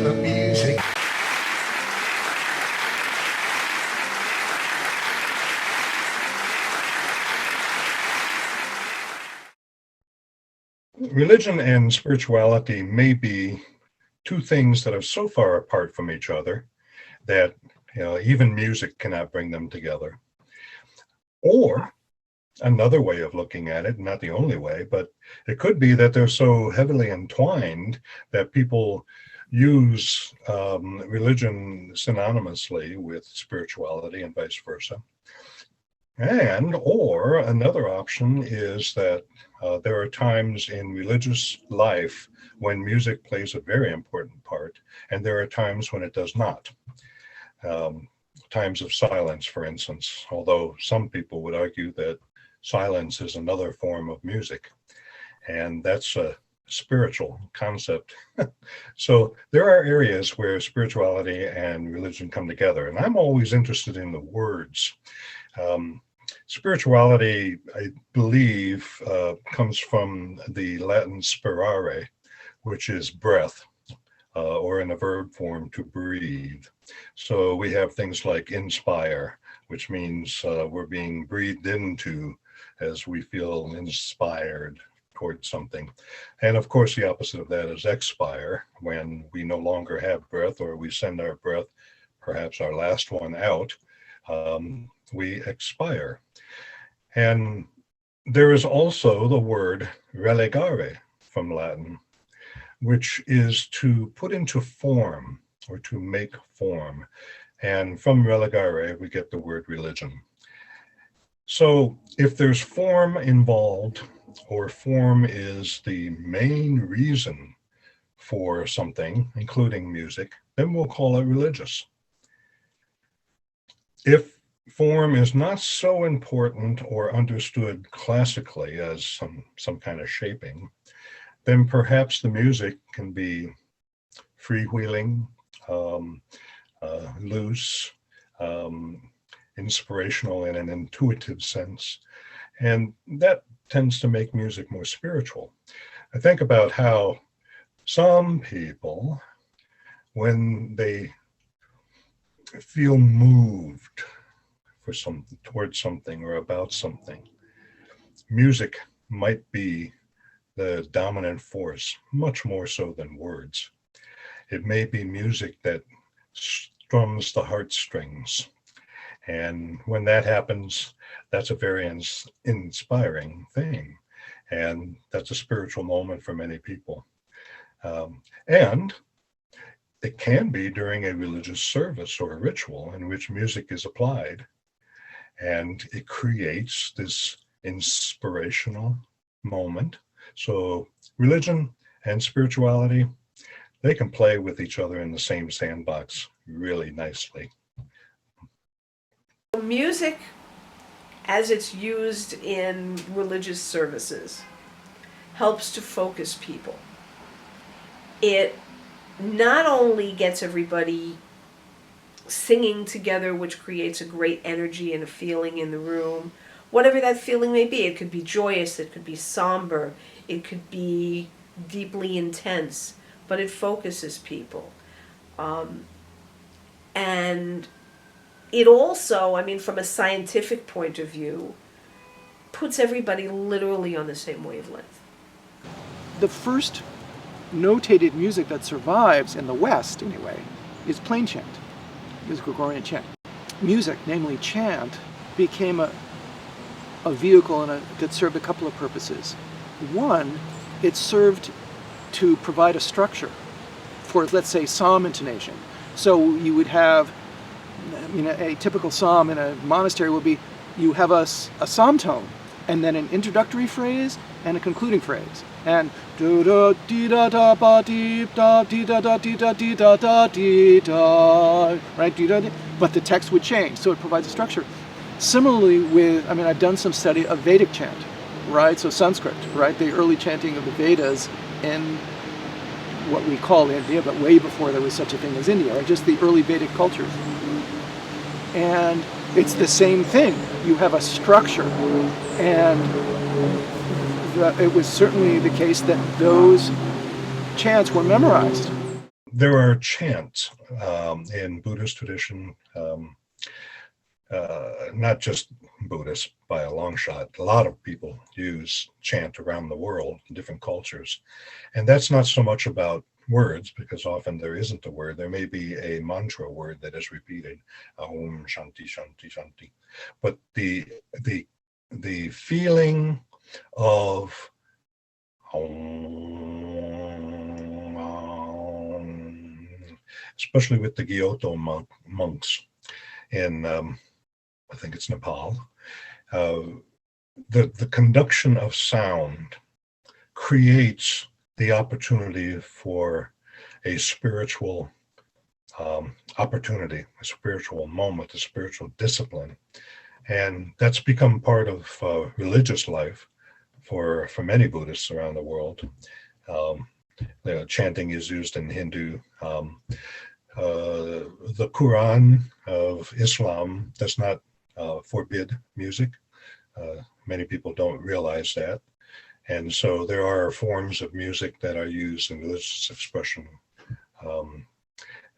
the music. Religion and spirituality may be two things that are so far apart from each other that even music cannot bring them together. Or another way of looking at it, not the only way, but it could be that they're so heavily entwined that people use religion synonymously with spirituality and vice versa. Or another option is that there are times in religious life when music plays a very important part, and there are times when it does not. Times of silence, for instance, although some people would argue that silence is another form of music, and that's a spiritual concept. So there are areas where spirituality and religion come together, and I'm always interested in the words. Spirituality, I believe, comes from the Latin spirare, which is breath, or in a verb form, to breathe. So we have things like inspire, which means we're being breathed into as we feel inspired towards something. And of course, the opposite of that is expire, when we no longer have breath, or we send our breath, perhaps our last one, out. We expire. And there is also the word relegare from Latin, which is to put into form or to make form. And from relegare, we get the word religion. So if there's form involved, or form is the main reason for something, including music, then we'll call it religious. If form is not so important or understood classically as some kind of shaping, then perhaps the music can be freewheeling, loose, inspirational in an intuitive sense. And that tends to make music more spiritual. I think about how some people, when they feel moved towards something or about something, music might be the dominant force, much more so than words. It may be music that strums the heartstrings. And when that happens, that's a very inspiring thing. And that's a spiritual moment for many people. And it can be during a religious service or a ritual in which music is applied. And it creates this inspirational moment. So religion and spirituality, they can play with each other in the same sandbox really nicely. Music, as it's used in religious services, helps to focus people. It not only gets everybody singing together, which creates a great energy and a feeling in the room, whatever that feeling may be. It could be joyous, it could be somber, it could be deeply intense, but it focuses people. And it also, from a scientific point of view, puts everybody literally on the same wavelength. The first notated music that survives in the West, anyway, is plain chant, is Gregorian chant. Music, namely chant, became a vehicle that served a couple of purposes. One, it served to provide a structure for, let's say, psalm intonation. So you would have, a typical psalm in a monastery would be, you have a psalm tone, and then an introductory phrase and a concluding phrase. And do da di da da ba di da di da da di da di da da di da, right? Di da di. But the text would change, so it provides a structure. Similarly with, I've done some study of Vedic chant, right? So Sanskrit, right? The early chanting of the Vedas in what we call India, but way before there was such a thing as India, right? Just the early Vedic cultures. And it's the same thing. You have a structure, and it was certainly the case that those chants were memorized. There are chants in Buddhist tradition, not just Buddhists by a long shot. A lot of people use chant around the world in different cultures. And that's not so much about words, because often there isn't a word. There may be a mantra word that is repeated, Om Shanti Shanti Shanti. But the feeling of especially with the Kyoto monks in, I think it's Nepal, the conduction of sound creates the opportunity for a spiritual opportunity, a spiritual moment, a spiritual discipline. And that's become part of religious life for many Buddhists around the world. Chanting is used in Hindu. The Quran of Islam does not forbid music. Many people don't realize that. And so there are forms of music that are used in religious expression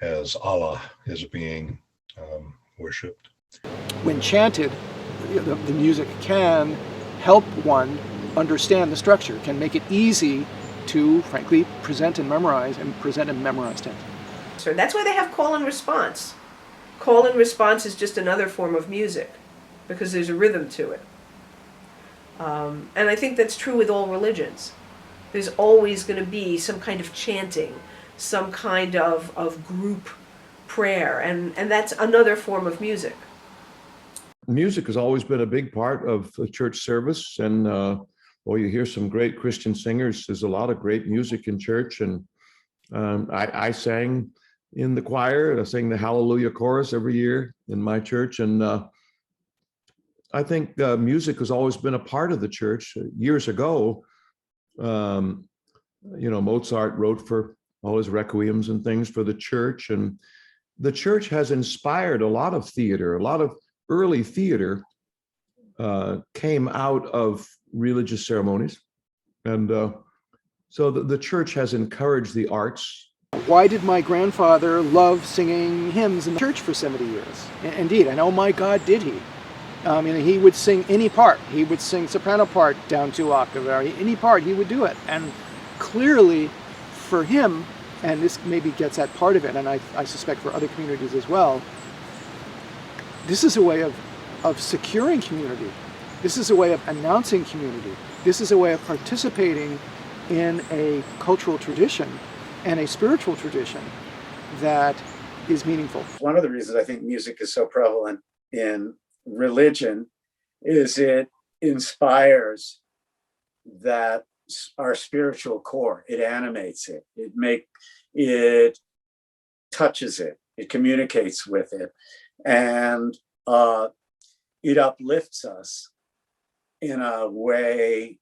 as Allah is being worshipped. When chanted, the music can help one understand the structure, can make it easy to, frankly, present and memorize it. So that's why they have call and response. Call and response is just another form of music because there's a rhythm to it. And I think that's true with all religions. There's always going to be some kind of chanting, some kind of group prayer, and that's another form of music. Music has always been a big part of the church service, and you hear some great Christian singers. There's a lot of great music in church, and I sang in the choir. I sang the Hallelujah chorus every year in my church, and I think music has always been a part of the church. Years ago, Mozart wrote for all his requiems and things for the church, and the church has inspired a lot of theater. A lot of early theater came out of religious ceremonies, and so the church has encouraged the arts. Why did my grandfather love singing hymns in the church for 70 years? Indeed, and oh my God, did he? He would sing any part. He would sing soprano part down 2 octaves, any part, he would do it. And clearly, for him, and this maybe gets at part of it, and I suspect for other communities as well, this is a way of securing community. This is a way of announcing community. This is a way of participating in a cultural tradition and a spiritual tradition that is meaningful. One of the reasons I think music is so prevalent in religion is it inspires that our spiritual core. It animates it. It touches it. It communicates with it, and it uplifts us in a way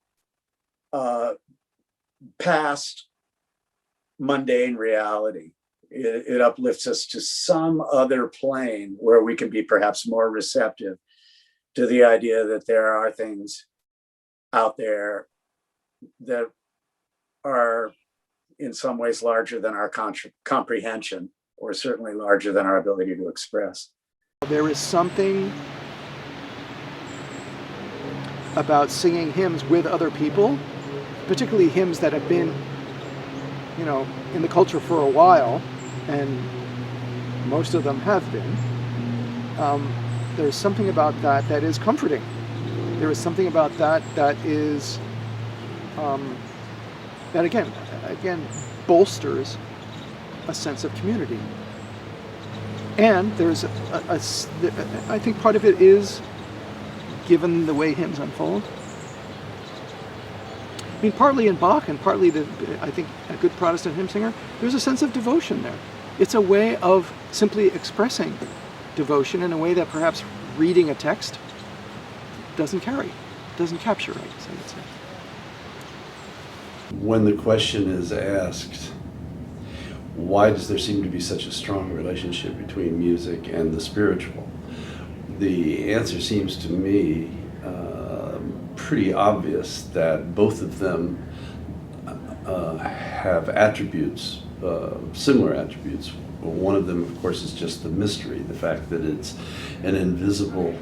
past mundane reality. It uplifts us to some other plane where we can be perhaps more receptive to the idea that there are things out there that are in some ways larger than our comprehension, or certainly larger than our ability to express. There is something about singing hymns with other people, particularly hymns that have been, in the culture for a while, and most of them have been. There's something about that is comforting. There is something about that is that again bolsters a sense of community. And there's I think part of it is, given the way hymns unfold, partly in Bach and partly I think a good Protestant hymn singer, there's a sense of devotion there. It's a way of simply expressing devotion in a way that perhaps reading a text doesn't capture, I guess I would say. When the question is asked, why does there seem to be such a strong relationship between music and the spiritual? The answer seems to me pretty obvious, that both of them have attributes similar attributes. One of them, of course, is just the mystery, the fact that it's an invisible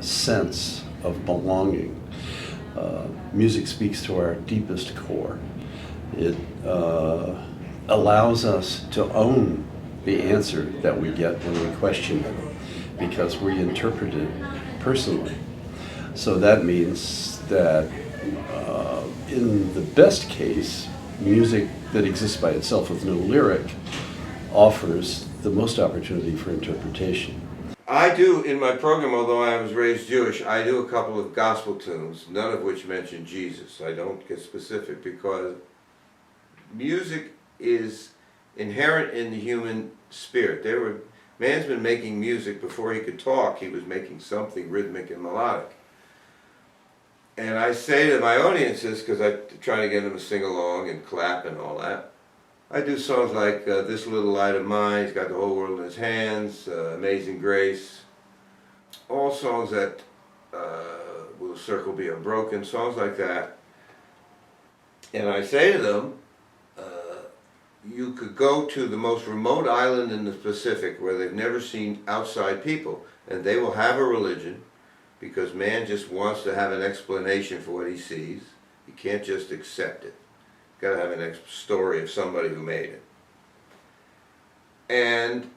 sense of belonging. Music speaks to our deepest core. It allows us to own the answer that we get when we question it, because we interpret it personally. So that means that in the best case, music that exists by itself with no lyric offers the most opportunity for interpretation. I do, in my program, although I was raised Jewish, I do a couple of gospel tunes, none of which mention Jesus. I don't get specific because music is inherent in the human spirit. Man's been making music before he could talk. He was making something rhythmic and melodic. And I say to my audiences, because I try to get them to sing along and clap and all that, I do songs like This Little Light of Mine, He's Got the Whole World in His Hands, Amazing Grace, all songs that Will the Circle Be Unbroken, songs like that. And I say to them, you could go to the most remote island in the Pacific where they've never seen outside people, and they will have a religion, because man just wants to have an explanation for what he sees. He can't just accept it. Got to have a story of somebody who made it. And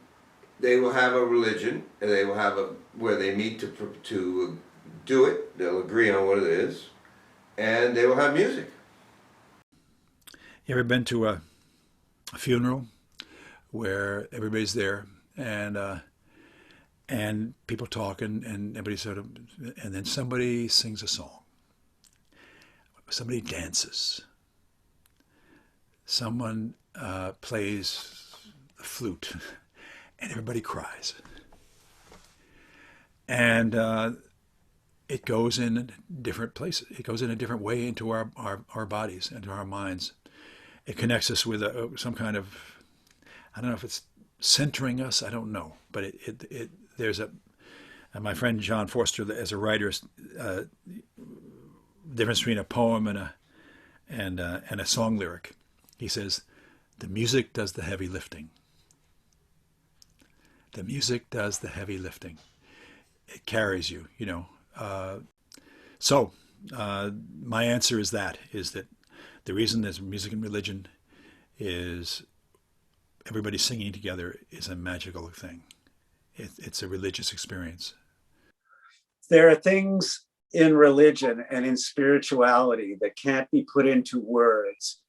they will have a religion, and they will have where they meet to do it. They'll agree on what it is, and they will have music. You ever been to a funeral where everybody's there and people talk and everybody sort of, and then somebody sings a song, somebody dances, someone plays the flute, and everybody cries, and it goes in different places. It goes in a different way into our bodies, into our minds. It connects us with some kind of, I don't know if it's centering us, I don't know, but there's my friend John Forster, as a writer, the difference between a poem and a song lyric. He says, the music does the heavy lifting. The music does the heavy lifting. It carries you, you know. So my answer is that the reason there's music and religion is everybody singing together is a magical thing. It's a religious experience. There are things in religion and in spirituality that can't be put into words,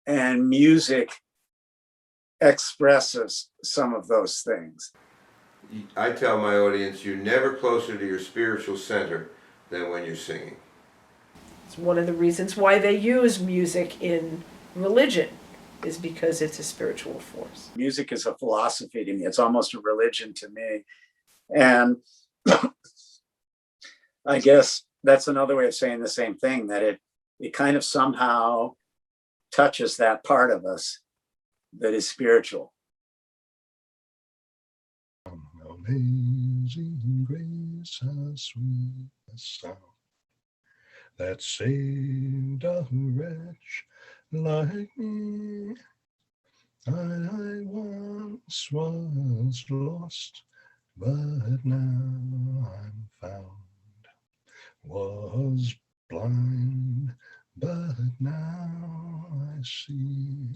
and music expresses some of those things. I tell my audience, you're never closer to your spiritual center than when you're singing. It's one of the reasons why they use music in religion, is because it's a spiritual force. Music is a philosophy to me. It's almost a religion to me. And I guess that's another way of saying the same thing, that it kind of somehow touches that part of us that is spiritual. Amazing grace, how sweet the sound that saved a wretch like me. I once was lost, but now I'm found. Was blind, but now I see.